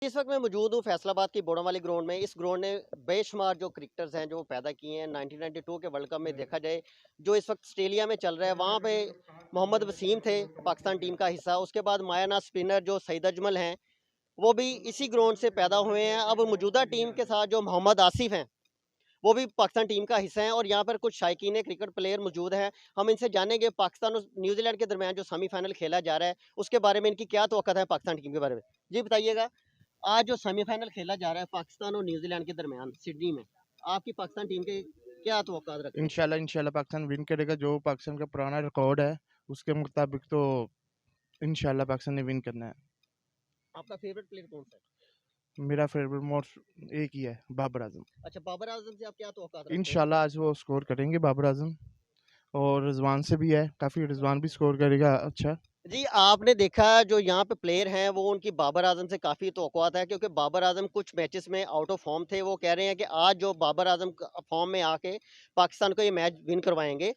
इस वक्त मैं मौजूद हूँ फैसलाबाद की बोड़ों वाली ग्राउंड में। इस ग्राउंड ने बेशुमार जो क्रिकेटर्स हैं जो पैदा किए हैं 1992 के वर्ल्ड कप में। देखा जाए जो इस वक्त ऑस्ट्रेलिया में चल रहा है, वहाँ पे मोहम्मद वसीम थे पाकिस्तान टीम का हिस्सा। उसके बाद मायानाज स्पिनर जो सईद अजमल हैं, वो भी इसी ग्राउंड से पैदा हुए हैं। अब मौजूदा टीम के साथ जो मोहम्मद आसिफ हैं, वो भी पाकिस्तान टीम का हिस्सा है। और यहाँ पर कुछ शायकीन क्रिकेट प्लेयर मौजूद हैं। हम इनसे जानेंगे पाकिस्तान और न्यूजीलैंड के दरमियान जो सेमीफाइनल खेला जा रहा है, उसके बारे में इनकी क्या तवक्कुत है पाकिस्तान टीम के बारे में। जी बताइएगा, आज जो सेमीफाइनल खेला जा रहा है पाकिस्तान और न्यूजीलैंड के दरमियान सिडनी में, आपकी पाकिस्तान टीम के क्या तवक्कुत रखते हैं? इंशाल्लाह इंशाल्लाह पाकिस्तान विन करेगा। जो पाकिस्तान का पुराना रिकॉर्ड है उसके मुताबिक तो इंशाल्लाह पाकिस्तान ने विन करना है। आपका फेवरेट प्लेयर कौन सा है? मेरा फेवरेट मोस्ट एक ही है, बाबर आजम। अच्छा, बाबर आजम से आप क्या तवक्कुत रखते हैं? इंशाल्लाह आज वो स्कोर करेंगे बाबर आजम, और रिजवान से भी है काफ़ी, रिजवान भी स्कोर करेगा अच्छा। जी, आपने देखा जो यहाँ पे प्लेयर हैं वो उनकी बाबर आजम से काफ़ी तवक्कुआत है, क्योंकि बाबर आजम कुछ मैचेस में आउट ऑफ फॉर्म थे। वो कह रहे हैं कि आज जो बाबर आजम फॉर्म में आके पाकिस्तान को ये मैच विन करवाएंगे।